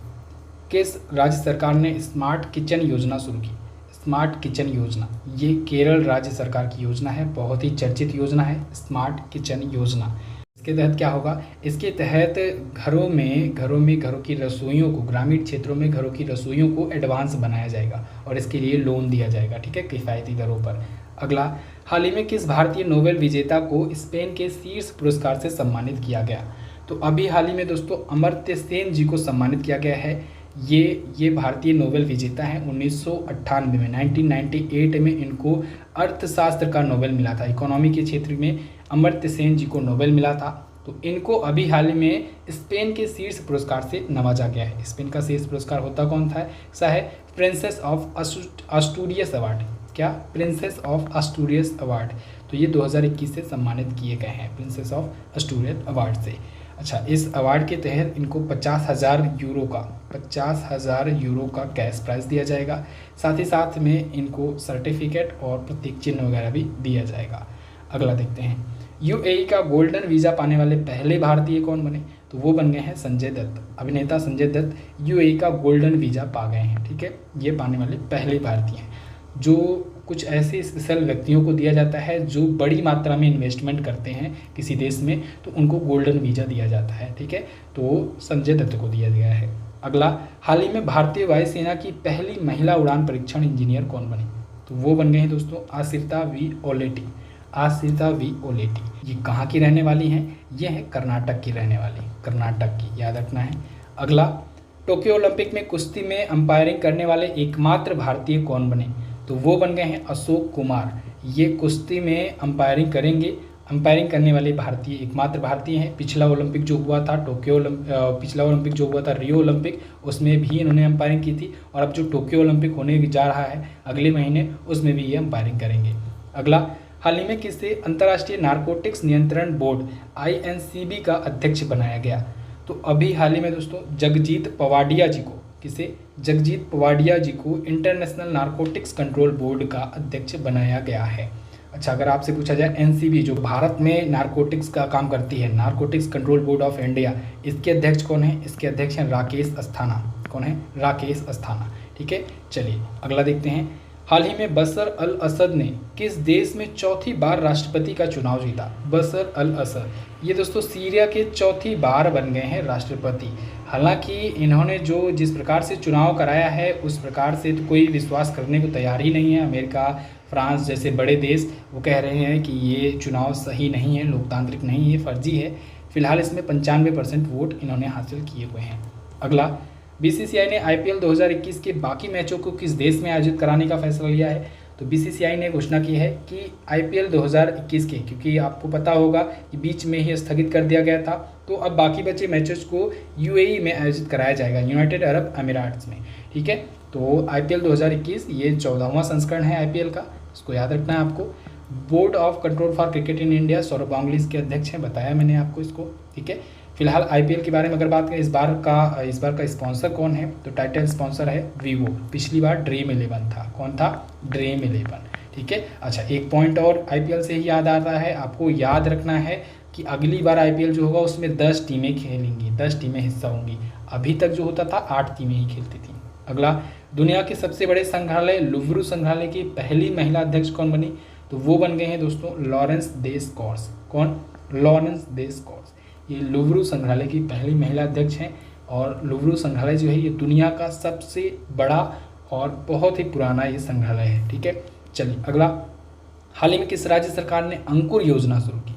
किस राज्य सरकार ने स्मार्ट किचन योजना शुरू की? स्मार्ट किचन योजना ये केरल राज्य सरकार की योजना है, बहुत ही चर्चित योजना है स्मार्ट किचन योजना। इसके तहत क्या होगा? इसके तहत घरों की रसोइयों को, ग्रामीण क्षेत्रों में घरों की रसोइयों को एडवांस बनाया जाएगा और इसके लिए लोन दिया जाएगा, ठीक है, किफ़ायती दरों पर। अगला, हाल ही में किस भारतीय नोबेल विजेता को स्पेन के शीर्ष पुरस्कार से सम्मानित किया गया? तो अभी हाल ही में दोस्तों अमर्त्य सेन जी को सम्मानित किया गया है। ये भारतीय नोबेल विजेता हैं। 1998 में 1998 में इनको अर्थशास्त्र का नोबेल मिला था। इकोनॉमी के क्षेत्र में अमर्त्य सेन जी को नोबेल मिला था। तो इनको अभी हाल ही में स्पेन के शीर्ष पुरस्कार से नवाजा गया है। स्पेन का शीर्ष पुरस्कार होता कौन था? ऐसा है प्रिंसेस ऑफ अस्टूरियस अवार्ड। क्या? Princess of Asturias Award. तो ये 2021 से सम्मानित किए गए हैं प्रिंसेस ऑफ अस्टूरियस अवार्ड से। अच्छा, इस अवार्ड के तहत इनको 50,000 यूरो का कैश प्राइज़ दिया जाएगा। साथ ही साथ में इनको सर्टिफिकेट और प्रतीक चिन्ह वगैरह भी दिया जाएगा। अगला देखते हैं, यूएई का गोल्डन वीज़ा पाने वाले पहले भारतीय कौन बने? तो वो बन गए हैं संजय दत्त। अभिनेता संजय दत्त यूएई का गोल्डन वीज़ा पा गए हैं। ठीक है, ये पाने वाले पहले भारतीय हैं। जो कुछ ऐसे स्पेशल व्यक्तियों को दिया जाता है जो बड़ी मात्रा में इन्वेस्टमेंट करते हैं किसी देश में, तो उनको गोल्डन वीज़ा दिया जाता है। ठीक है, तो संजय दत्त को दिया गया है। अगला, हाल ही में भारतीय वायुसेना की पहली महिला उड़ान परीक्षण इंजीनियर कौन बनी? तो वो बन गए हैं दोस्तों आश्रिता वी ओलेटी। आश्रिता वी ओलेटी ये कहाँ की रहने वाली हैं? ये है कर्नाटक की रहने वाली, कर्नाटक की, याद रखना है। अगला, टोक्यो ओलंपिक में कुश्ती में अंपायरिंग करने वाले एकमात्र भारतीय कौन बने? तो वो बन गए हैं अशोक कुमार। ये कुश्ती में अंपायरिंग करेंगे, अंपायरिंग करने वाले भारतीय एकमात्र भारतीय हैं। पिछला ओलंपिक जो हुआ था पिछला ओलंपिक जो हुआ था रियो ओलंपिक, उसमें भी इन्होंने अंपायरिंग की थी, और अब जो टोक्यो ओलंपिक होने जा रहा है अगले महीने, उसमें भी ये अंपायरिंग करेंगे। अगला, हाल ही में किसे अंतर्राष्ट्रीय नारकोटिक्स नियंत्रण बोर्ड INCB का अध्यक्ष बनाया गया? तो अभी हाल ही में दोस्तों जगजीत पवाडिया जी को, किसे? जगजीत पवाडिया जी को इंटरनेशनल नारकोटिक्स कंट्रोल बोर्ड का अध्यक्ष बनाया गया है। अच्छा, अगर आपसे पूछा जाए NCB जो भारत में नारकोटिक्स का काम करती है, narcotics control board of India, इसके अध्यक्ष कौन है? इसके अध्यक्ष हैं राकेश अस्थाना। कौन है? राकेश अस्थाना। ठीक है, चलिए अगला देखते हैं। हाल ही में बशर अल असद ने किस देश में चौथी बार राष्ट्रपति का चुनाव जीता? बशर अल असद ये दोस्तों सीरिया के चौथी बार बन गए हैं राष्ट्रपति। हालांकि इन्होंने जो जिस प्रकार से चुनाव कराया है उस प्रकार से तो कोई विश्वास करने को तैयार ही नहीं है। अमेरिका, फ्रांस जैसे बड़े देश वो कह रहे हैं कि ये चुनाव सही नहीं है, लोकतांत्रिक नहीं है, फर्जी है। फिलहाल इसमें 95% वोट इन्होंने हासिल किए हुए हैं। अगला, BCCI ने IPL 2021 के बाकी मैचों को किस देश में आयोजित कराने का फैसला लिया है? तो BCCI ने घोषणा की है कि IPL 2021 के, क्योंकि आपको पता होगा कि बीच में ही स्थगित कर दिया गया था, तो अब बाकी बचे मैचेस को UAE में आयोजित कराया जाएगा, यूनाइटेड अरब अमीरात में। ठीक है, तो IPL 2021 ये 14वां संस्करण है IPL का, इसको याद रखना है आपको। Board of control for cricket in India Saurabh Ganguly इसके अध्यक्ष हैं, बताया मैंने आपको इसको। ठीक है, फिलहाल IPL के बारे में अगर बात करें, इस बार का स्पॉन्सर कौन है? तो टाइटल स्पॉन्सर है वीवो। पिछली बार ड्रीम 11 था। कौन था? ड्रीम 11। ठीक है, अच्छा एक पॉइंट और IPL से ही याद आता है, आपको याद रखना है कि अगली बार IPL जो होगा उसमें 10 टीमें खेलेंगी, 10 टीमें हिस्सा होंगी। अभी तक जो होता था 8 टीमें ही खेलती थी। अगला, दुनिया के सबसे बड़े संग्रहालय लुव्र संग्रहालय की पहली महिला अध्यक्ष कौन बनी? तो वो बन गए हैं दोस्तों लॉरेंस देस्कॉर्स। कौन? लॉरेंस देस्कॉर्स। ये लुव्र संग्रहालय की पहली महिला अध्यक्ष हैं, और लुव्र संग्रहालय जो है ये दुनिया का सबसे बड़ा और बहुत ही पुराना ये संग्रहालय है। ठीक है, चलिए अगला, हाल ही में किस राज्य सरकार ने अंकुर योजना शुरू की?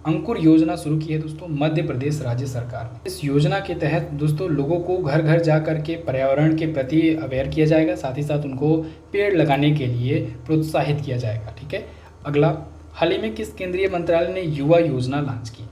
अंकुर योजना शुरू की है दोस्तों मध्य प्रदेश राज्य सरकार ने। इस योजना के तहत दोस्तों लोगों को घर घर जा कर के पर्यावरण के प्रति अवेयर किया जाएगा, साथ ही साथ उनको पेड़ लगाने के लिए प्रोत्साहित किया जाएगा। ठीक है, अगला, हाल ही में किस केंद्रीय मंत्रालय ने युवा योजना लॉन्च की?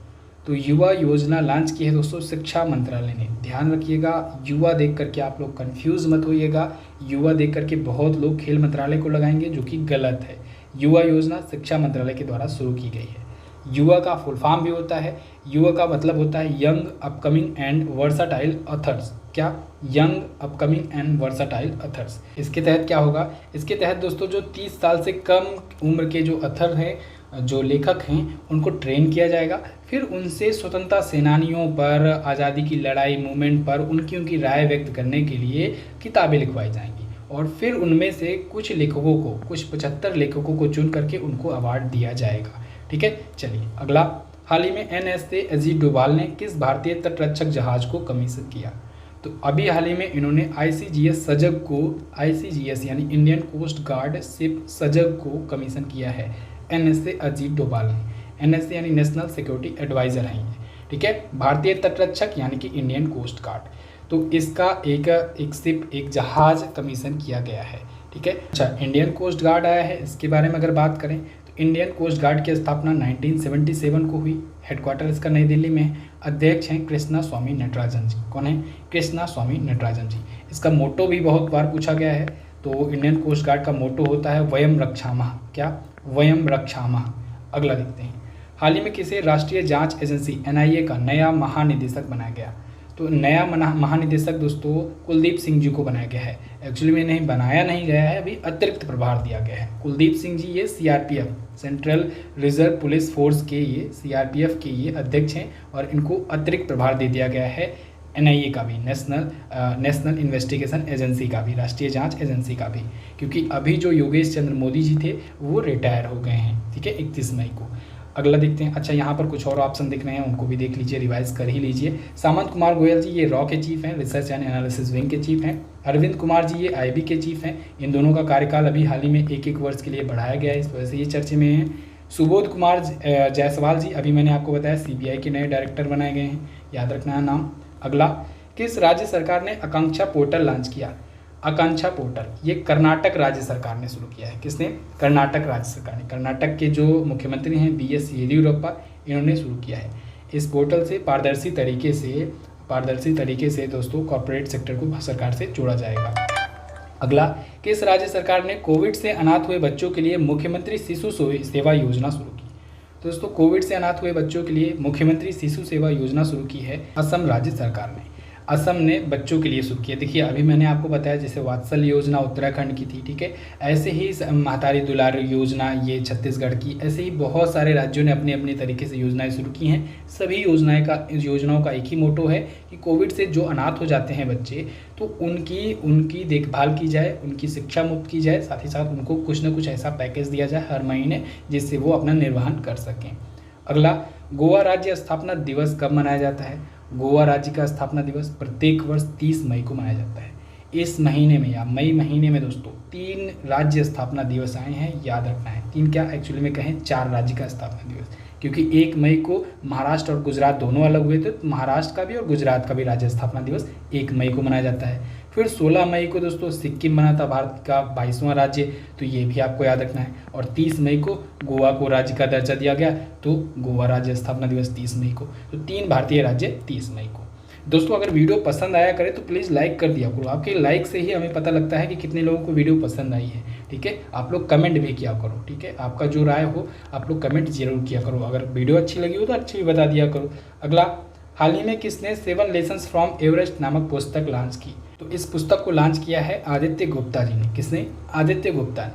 तो युवा योजना लॉन्च की है दोस्तों शिक्षा मंत्रालय ने। ध्यान रखिएगा, युवा देख करके आप लोग कंफ्यूज मत होइएगा। युवा देख करके बहुत लोग खेल मंत्रालय को लगाएंगे, जो कि गलत है। युवा योजना शिक्षा मंत्रालय के द्वारा शुरू की गई है। युवा का फुल फॉर्म भी होता है, युवा का मतलब होता है young upcoming and versatile authors. क्या? Young upcoming and versatile authors. इसके तहत क्या होगा? इसके तहत दोस्तों जो 30 साल से कम उम्र के जो ऑथर हैं, जो लेखक हैं, उनको ट्रेन किया जाएगा। फिर उनसे स्वतंत्रता सेनानियों पर, आज़ादी की लड़ाई मूवमेंट पर उनकी राय व्यक्त करने के लिए किताबें लिखवाई जाएंगी, और फिर उनमें से कुछ लेखकों को, कुछ 75 लेखकों को चुन करके उनको अवार्ड दिया जाएगा। ठीक है, चलिए अगला, हाल ही में NSA अजीत डोभाल ने किस भारतीय तटरक्षक जहाज को कमीशन किया? तो अभी हाल ही में इन्होंने ICGS सजग को, ICGS यानी इंडियन कोस्ट गार्ड शिप सजग को कमीशन किया है NSA अजीत डोभाल ने। NSA यानी नेशनल सिक्योरिटी एडवाइज़र हैं ये। ठीक है, भारतीय तटरक्षक यानी कि इंडियन कोस्ट गार्ड। तो इसका एक शिप, एक जहाज कमीशन किया गया है। ठीक है, अच्छा इंडियन कोस्ट गार्ड आया है, इसके बारे में अगर बात करें तो इंडियन कोस्ट गार्ड की स्थापना 1977 को हुई। हेडक्वार्टर इसका नई दिल्ली में है। अध्यक्ष हैं कृष्णा स्वामी नटराजन जी। कौन है? कृष्णा स्वामी नटराजन जी। इसका मोटो भी बहुत बार पूछा गया है। तो इंडियन कोस्ट गार्ड का मोटो होता है वयम रक्षामः। क्या? वयम रक्षामः। अगला देखते हैं, हाल ही में किसे राष्ट्रीय जांच एजेंसी NIA का नया महानिदेशक बनाया गया? तो नया महानिदेशक दोस्तों कुलदीप सिंह जी को बनाया गया है। एक्चुअली में नहीं बनाया नहीं गया है, अभी अतिरिक्त प्रभार दिया गया है। कुलदीप सिंह जी ये CRPF central reserve police force के ये CRPF के ये अध्यक्ष हैं और इनको अतिरिक्त प्रभार दे दिया गया है NIA का भी, नेशनल इन्वेस्टिगेशन एजेंसी का भी, राष्ट्रीय जांच एजेंसी का भी, क्योंकि अभी जो योगेश चंद्र मोदी जी थे वो रिटायर हो गए हैं। ठीक है, 31 मई को। अगला देखते हैं। अच्छा, यहाँ पर कुछ और ऑप्शन दिख रहे हैं, उनको भी देख लीजिए, रिवाइज कर ही लीजिए। सामंत कुमार गोयल जी ये रॉ के चीफ हैं, रिसर्च एंड एनालिसिस विंग के चीफ हैं। अरविंद कुमार जी ये IB के चीफ हैं। इन दोनों का कार्यकाल अभी हाल ही में 1-1 वर्ष के लिए बढ़ाया गया है, इस वजह से ये चर्चे में हैं। सुबोध कुमार जायसवाल जी अभी मैंने आपको बताया CBI के नए डायरेक्टर बनाए गए हैं, याद रखना है नाम। अगला, किस राज्य सरकार ने आकांक्षा पोर्टल लॉन्च किया? आकांक्षा पोर्टल ये कर्नाटक राज्य सरकार ने शुरू किया है। किसने? कर्नाटक राज्य सरकार ने। कर्नाटक के जो मुख्यमंत्री हैं BS येदियुरप्पा, इन्होंने शुरू किया है। इस पोर्टल से पारदर्शी तरीके से दोस्तों कॉर्पोरेट सेक्टर को सरकार से जोड़ा जाएगा। अगला, किस राज्य सरकार ने कोविड से अनाथ हुए बच्चों के लिए मुख्यमंत्री शिशु सेवा योजना शुरू की? दोस्तों कोविड से अनाथ हुए बच्चों के लिए मुख्यमंत्री शिशु सेवा योजना शुरू की है असम राज्य सरकार ने। असम ने बच्चों के लिए शुरू किया। देखिए अभी मैंने आपको बताया जैसे वात्सल्य योजना उत्तराखंड की थी, ठीक है, ऐसे ही महतारी दुलार योजना ये छत्तीसगढ़ की, ऐसे ही बहुत सारे राज्यों ने अपने अपने तरीके से योजनाएं शुरू की हैं। सभी योजनाओं का एक ही मोटो है कि कोविड से जो अनाथ हो जाते हैं बच्चे, तो उनकी देखभाल की जाए, उनकी शिक्षा मुफ्त की जाए, साथ ही साथ उनको कुछ न कुछ ऐसा पैकेज दिया जाए हर महीने जिससे वो अपना निर्वहन कर सकें। अगला, गोवा राज्य स्थापना दिवस कब मनाया जाता है? गोवा राज्य का स्थापना दिवस प्रत्येक वर्ष 30 मई को मनाया जाता है। इस महीने में या मई महीने में दोस्तों 3 राज्य स्थापना दिवस आए हैं, याद रखना है। 3 क्या, एक्चुअली में कहें 4 राज्य का स्थापना दिवस, क्योंकि 1 मई को महाराष्ट्र और गुजरात दोनों अलग हुए थे, तो महाराष्ट्र का भी और गुजरात का भी राज्य स्थापना दिवस 1 मई को मनाया जाता है। फिर 16 मई को दोस्तों सिक्किम बना था भारत का 22वां राज्य, तो ये भी आपको याद रखना है। और 30 मई को गोवा को राज्य का दर्जा दिया गया, तो गोवा राज्य स्थापना दिवस 30 मई को। तो 3 भारतीय राज्य 30 मई को। दोस्तों अगर वीडियो पसंद आया करे तो प्लीज़ लाइक कर दिया करो, आपके लाइक से ही हमें पता लगता है कि कितने लोगों को वीडियो पसंद आई है। ठीक है, आप लोग कमेंट भी किया करो, ठीक है, आपका जो राय हो आप लोग कमेंट जरूर किया करो। अगर वीडियो अच्छी लगी हो तो अच्छी भी बता दिया करो। अगला, हाल ही में किसने 7 लेसन्स फ्रॉम एवरेस्ट नामक पुस्तक लॉन्च की? तो इस पुस्तक को लॉन्च किया है आदित्य गुप्ता जी ने। किसने? आदित्य गुप्ता ने।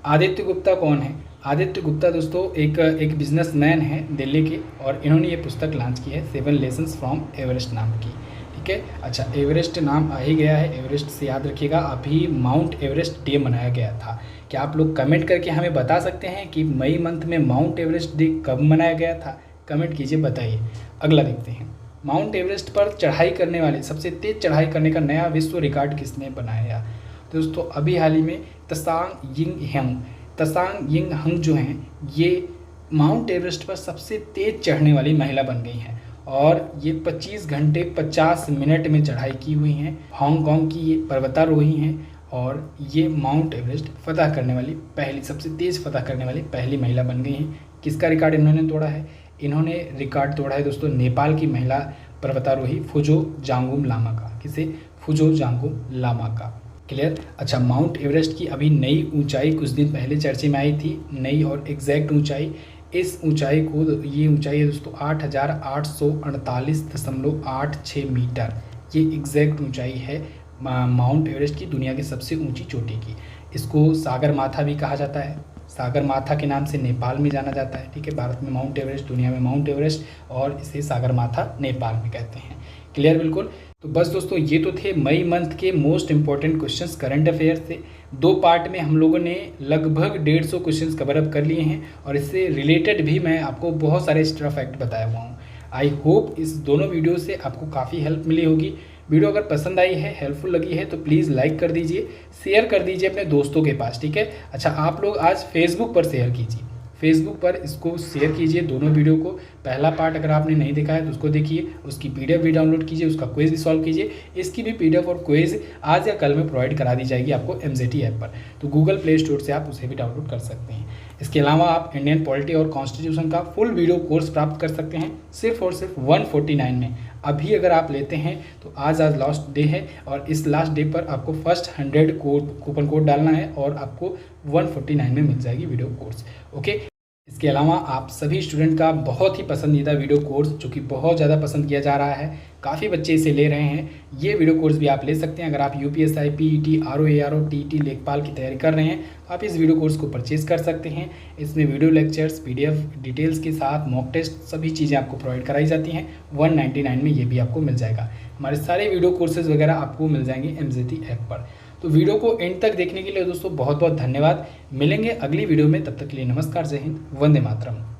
आदित्य गुप्ता कौन है? आदित्य गुप्ता दोस्तों एक बिजनेसमैन है दिल्ली के, और इन्होंने ये पुस्तक लॉन्च की है 7 लेसन्स फ्रॉम एवरेस्ट नाम की। ठीक है, अच्छा, एवरेस्ट नाम आ ही गया है, एवरेस्ट से याद रखिएगा अभी माउंट एवरेस्ट डे मनाया गया था। क्या आप लोग कमेंट करके हमें बता सकते हैं कि मई मंथ में माउंट एवरेस्ट डे कब मनाया गया था? कमेंट कीजिए, बताइए। अगला देखते हैं, माउंट एवरेस्ट पर चढ़ाई करने वाले सबसे तेज चढ़ाई करने का नया विश्व रिकॉर्ड किसने बनाया? दोस्तों अभी हाल ही में तसांग यिंगहंग जो हैं ये माउंट एवरेस्ट पर सबसे तेज चढ़ने वाली महिला बन गई हैं, और ये 25 घंटे 50 मिनट में चढ़ाई की हुई हैं। हांगकांग की ये पर्वतारोही हैं, और ये माउंट एवरेस्ट सबसे तेज फतह करने वाली पहली महिला बन गई हैं। किसका रिकॉर्ड इन्होंने तोड़ा है? इन्होंने रिकॉर्ड तोड़ा है दोस्तों नेपाल की महिला पर्वतारोही फुजो जांगुम लामा का। किसे? फुजो जांगुम लामा का। क्लियर? अच्छा, माउंट एवरेस्ट की अभी नई ऊंचाई कुछ दिन पहले चर्चे में आई थी, नई और एग्जैक्ट ऊंचाई। इस ऊंचाई ये ऊंचाई है दोस्तों 8,848.86 मीटर। ये एग्जैक्ट ऊंचाई है माउंट एवरेस्ट की, दुनिया की सबसे ऊंची चोटी की। इसको सागर माथा भी कहा जाता है, सागर माथा के नाम से नेपाल में जाना जाता है। ठीक है, भारत में माउंट एवरेस्ट, दुनिया में माउंट एवरेस्ट, और इसे सागर माथा नेपाल में कहते हैं। क्लियर? बिल्कुल। तो बस दोस्तों ये तो थे मई मंथ के most important questions current affair से। 2 पार्ट में हम लोगों ने लगभग 150 क्वेश्चंस कवर अप कर लिए हैं, और इससे रिलेटेड भी मैं आपको बहुत सारे एक्स्ट्रा फैक्ट बताया हुआ हूँ। आई होप इस दोनों वीडियो से आपको काफ़ी हेल्प मिली होगी। वीडियो अगर पसंद आई है, हेल्पफुल लगी है, तो प्लीज़ लाइक कर दीजिए, शेयर कर दीजिए अपने दोस्तों के पास। ठीक है, अच्छा, आप लोग आज फेसबुक पर शेयर कीजिए, फेसबुक पर इसको शेयर कीजिए दोनों वीडियो को। पहला पार्ट अगर आपने नहीं देखा है तो उसको देखिए, उसकी PDF भी डाउनलोड कीजिए, उसका क्विज भी सॉल्व कीजिए। इसकी भी PDF और क्विज आज या कल में प्रोवाइड करा दी जाएगी आपको MZT ऐप पर, तो गूगल प्ले स्टोर से आप उसे भी डाउनलोड कर सकते हैं। इसके अलावा आप इंडियन पॉलिटी और कॉन्स्टिट्यूशन का फुल वीडियो कोर्स प्राप्त कर सकते हैं सिर्फ और सिर्फ 149 में। अभी अगर आप लेते हैं तो आज लास्ट डे है, और इस लास्ट डे पर आपको फर्स्ट 100 कूपन कोड डालना है, और आपको 149 में मिल जाएगी वीडियो कोर्स। ओके। इसके अलावा आप सभी स्टूडेंट का बहुत ही पसंदीदा वीडियो कोर्स, जो कि बहुत ज़्यादा पसंद किया जा रहा है, काफ़ी बच्चे इसे ले रहे हैं, ये वीडियो कोर्स भी आप ले सकते हैं। अगर आप यूपीएसआई, पीईटी, आरओ, टीईटी, लेखपाल की तैयारी कर रहे हैं तो आप इस वीडियो कोर्स को परचेज़ कर सकते हैं। इसमें वीडियो लेक्चर्स, पीडीएफ डिटेल्स के साथ मॉक टेस्ट, सभी चीज़ें आपको प्रोवाइड कराई जाती हैं। 199 में ये भी आपको मिल जाएगा। हमारे सारे वीडियो कोर्सेज वगैरह आपको मिल जाएंगे MZT ऐप पर। तो वीडियो को एंड तक देखने के लिए दोस्तों बहुत बहुत धन्यवाद। मिलेंगे अगली वीडियो में, तब तक के लिए नमस्कार, जय हिंद, वंदे मातरम।